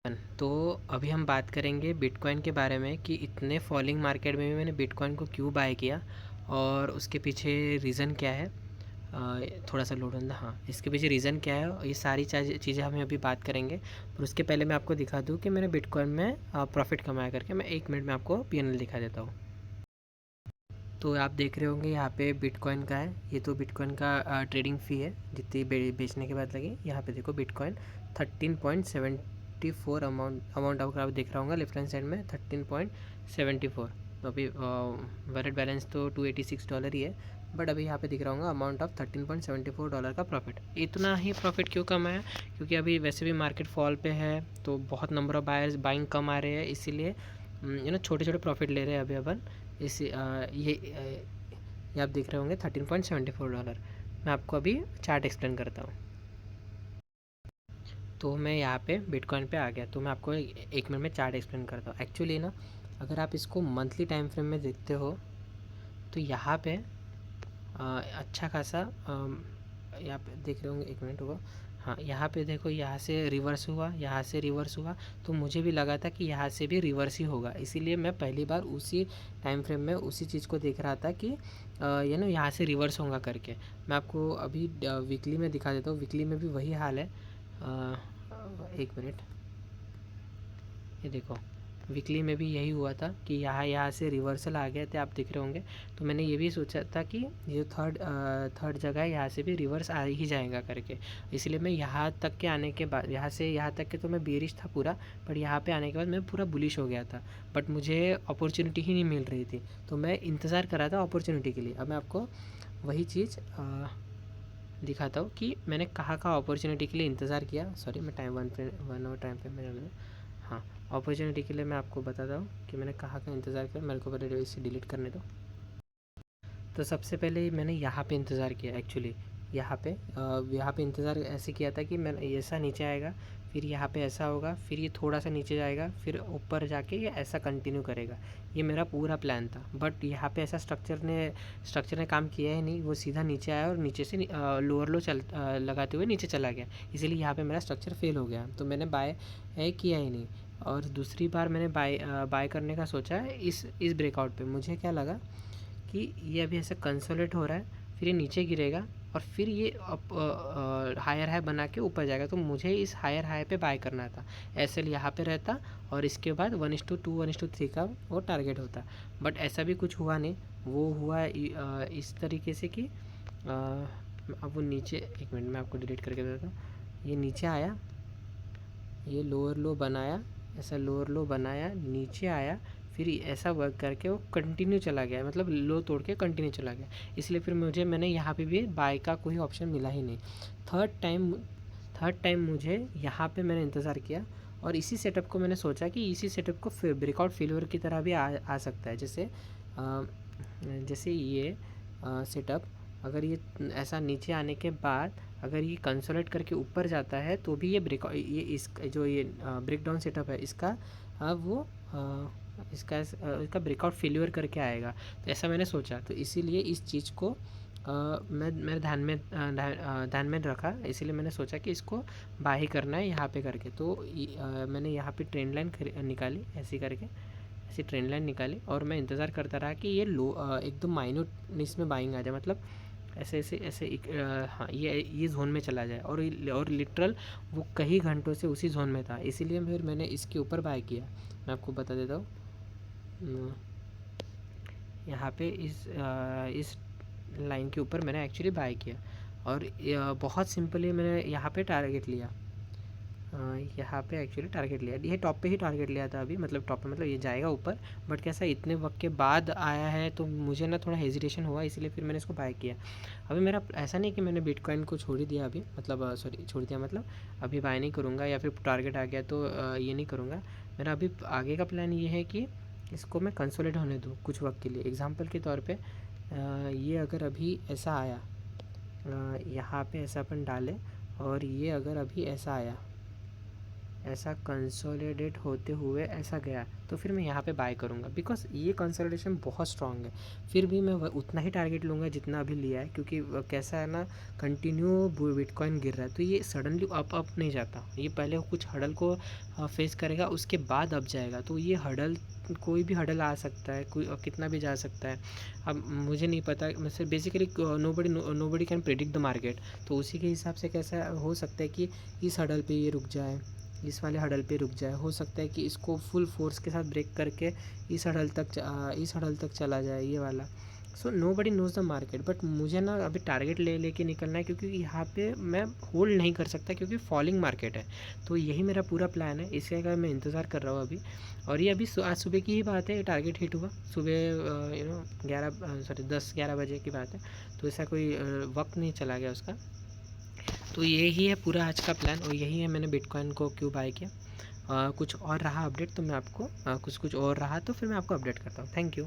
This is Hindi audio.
तो अभी हम बात करेंगे बिटकॉइन के बारे में कि इतने फॉलिंग मार्केट में भी मैंने बिटकॉइन को क्यों बाय किया और उसके पीछे रीज़न क्या है। थोड़ा सा लोड होना, हाँ, इसके पीछे रीज़न क्या है, ये सारी चीज़ें हम अभी बात करेंगे। पर उसके पहले मैं आपको दिखा दूँ कि मैंने बिटकॉइन में प्रॉफिट कमाया करके। मैं 1 मिनट में आपको पीएनएल दिखा देता हूँ। तो आप देख रहे होंगे यहाँ पे बिटकॉइन का है, ये तो बिटकॉइन का ट्रेडिंग फ़ी है जितनी बेचने के बाद लगी। यहाँ पे देखो बिटकॉइन 13.74 अमाउंट अगर आप देख रहा होगा लेफ्ट हैंड साइड में 13.74। तो अभी वॉलेट बैलेंस तो $286 ही है, बट अभी यहाँ पे दिख रहा होगा अमाउंट ऑफ $13.74 का प्रॉफिट। इतना ही प्रॉफिट क्यों कमाया? क्योंकि अभी वैसे भी मार्केट फॉल पे है, तो बहुत नंबर ऑफ़ बायर्स बाइंग कम आ रहे हैं, इसीलिए छोटे छोटे प्रॉफिट ले रहे हैं अभी अपन। ये आप देख रहे होंगे $13.74। मैं आपको अभी चार्ट एक्सप्लेन करता हूँ। तो मैं यहाँ पे बिटकॉइन पे आ गया, तो मैं आपको 1 मिनट में चार्ट एक्सप्लेन करता हूँ। एक्चुअली ना, अगर आप इसको मंथली टाइम फ्रेम में देखते हो तो यहाँ पे अच्छा खासा यहाँ पे देख रहे होंगे। 1 मिनट हुआ, हाँ, यहाँ पे देखो, यहाँ से रिवर्स हुआ, यहाँ से रिवर्स हुआ। तो मुझे भी लगा था कि यहाँ से भी रिवर्स ही होगा, इसीलिए मैं पहली बार उसी टाइम फ्रेम में उसी चीज़ को देख रहा था कि यहाँ से रिवर्स होगा करके। मैं आपको अभी वीकली में दिखा देता हूँ। वीकली में भी वही हाल है। 1 मिनट, ये देखो, वीकली में भी यही हुआ था कि यहाँ से रिवर्सल आ गए थे, आप दिख रहे होंगे। तो मैंने ये भी सोचा था कि ये थर्ड जगह है, यहाँ से भी रिवर्स आ ही जाएगा करके। इसलिए मैं यहाँ तक के आने के बाद, यहाँ से यहाँ तक के तो मैं बेरिश था पूरा, पर यहाँ पे आने के बाद मैं पूरा बुलिश हो गया था। बट मुझे अपॉर्चुनिटी ही नहीं मिल रही थी, तो मैं इंतज़ार कर रहा था अपॉर्चुनिटी के लिए। अब मैं आपको वही चीज़ दिखाता हूँ कि मैंने कहाँ अपॉर्चुनिटी के लिए इंतज़ार किया। सॉरी, मैं वन और टाइम पे मैंने, हाँ, अपॉर्चुनिटी के लिए मैं आपको बताता हूँ कि मैंने कहाँ का इंतज़ार किया। मेरे को पहले इसे डिलीट करने दो। तो सबसे पहले मैंने यहाँ पे इंतज़ार किया एक्चुअली। यहाँ पे इंतज़ार ऐसे किया था कि मैं ऐसा नीचे आएगा, फिर यहाँ पे ऐसा होगा, फिर ये थोड़ा सा नीचे जाएगा, फिर ऊपर जाके ये ऐसा कंटिन्यू करेगा। ये मेरा पूरा प्लान था, बट यहाँ पे ऐसा स्ट्रक्चर ने काम किया ही नहीं। वो सीधा नीचे आया और नीचे से लोअर लो लगाते हुए नीचे चला गया। इसीलिए यहाँ पे मेरा स्ट्रक्चर फेल हो गया, तो मैंने बाय किया ही नहीं। और दूसरी बार मैंने बाय करने का सोचा है इस ब्रेकआउट पे। मुझे क्या लगा कि ये अभी ऐसे कंसोलिडेट हो रहा है, फिर ये नीचे गिरेगा और फिर ये हायर हाई बना के ऊपर जाएगा। तो मुझे इस हायर हाई पे बाय करना था। एसएल यहाँ पे रहता और इसके बाद 1:2 1:3 का वो टारगेट होता। बट ऐसा भी कुछ हुआ नहीं। वो हुआ इस तरीके से कि अब वो नीचे, 1 मिनट में आपको डिलीट करके देता हूँ। ये नीचे आया, ये लोअर लो बनाया, ऐसा लोअर लो बनाया, नीचे आया, फिर ऐसा वर्क करके वो कंटिन्यू चला गया, मतलब लो तोड़ के कंटिन्यू चला गया। इसलिए फिर मैंने यहाँ पे भी बाय का कोई ऑप्शन मिला ही नहीं। थर्ड टाइम मुझे यहाँ पे मैंने इंतज़ार किया और इसी सेटअप को मैंने सोचा कि इसी सेटअप को ब्रेकआउट फेलियर की तरह भी आ सकता है। जैसे ये सेटअप, अगर ये ऐसा नीचे आने के बाद अगर ये कंसोलिडेट करके ऊपर जाता है तो भी ये ब्रेक डाउन सेटअप है इसका, इसका ब्रेकआउट फेल्यूर करके आएगा। तो ऐसा मैंने सोचा, तो इसीलिए इस चीज़ को मैं ध्यान में रखा। इसीलिए मैंने सोचा कि इसको बाय ही करना है यहाँ पे करके। तो मैंने यहाँ पे ट्रेंड लाइन निकाली, ऐसी करके ऐसी ट्रेंड लाइन निकाली और मैं इंतज़ार करता रहा कि ये एकदम माइन्यूट इसमें बाइंग आ जाए, मतलब ऐसे हाँ, ये ज़ोन में चला जाए। और लिटरल वो कई घंटों से उसी ज़ोन में था, इसीलिए फिर मैंने इसके ऊपर बाय किया। मैं आपको बता देता हूँ। यहाँ पे इस लाइन के ऊपर मैंने एक्चुअली बाय किया और बहुत सिंपली मैंने यहाँ पे टारगेट लिया। यहाँ पे एक्चुअली टारगेट लिया, ये टॉप पे ही टारगेट लिया था अभी, मतलब टॉप पे, मतलब ये जाएगा ऊपर। बट कैसा इतने वक्त के बाद आया है तो मुझे ना थोड़ा हेजिटेशन हुआ, इसलिए फिर मैंने इसको बाय किया। अभी मेरा ऐसा नहीं कि मैंने बिटकॉइन को छोड़ ही दिया अभी, मतलब सॉरी, छोड़ दिया मतलब अभी बाय नहीं करूँगा या फिर टारगेट आ गया तो ये नहीं करूँगा। मेरा अभी आगे का प्लान ये है कि इसको मैं कंसोलिडेट होने दूँ कुछ वक्त के लिए। एग्जाम्पल के तौर पर ये अगर अभी ऐसा आया, यहाँ पे ऐसा अपन डालें और ये अगर अभी ऐसा आया, ऐसा कंसोलिडेट होते हुए ऐसा गया तो फिर मैं यहाँ पे बाय करूँगा, बिकॉज ये कंसोलिडेशन बहुत स्ट्रांग है। फिर भी मैं उतना ही टारगेट लूँगा जितना अभी लिया है, क्योंकि कैसा है ना, कंटिन्यू बिटकॉइन गिर रहा है, तो ये सडनली अप नहीं जाता, ये पहले कुछ हडल को फेस करेगा, उसके बाद अप जाएगा। तो ये हडल, कोई भी हडल आ सकता है, कोई कितना भी जा सकता है। अब मुझे नहीं पता, मतलब basically nobody can predict the market. तो उसी के हिसाब से कैसा हो सकता है कि इस हडल पे ये रुक जाए, इस वाले हडल पे रुक जाए, हो सकता है कि इसको फुल फोर्स के साथ ब्रेक करके इस हडल तक चला जाए ये वाला। So nobody nose the market, but मुझे ना अभी टारगेट लेके निकलना है, क्योंकि यहाँ पे मैं होल्ड नहीं कर सकता, क्योंकि फॉलिंग मार्केट है। तो यही मेरा पूरा प्लान है, इसके का मैं इंतज़ार कर रहा हूँ अभी। और ये अभी आज सुबह की ही बात है, टारगेट हिट हुआ सुबह 10-11 बजे की बात है। तो ऐसा कोई वक्त नहीं चला गया उसका। तो यही है पूरा आज का प्लान, और यही है मैंने बिटकॉइन को क्यों बाय किया। कुछ और रहा अपडेट तो मैं आपको कुछ और रहा तो फिर मैं आपको अपडेट करता हूँ। Thank you.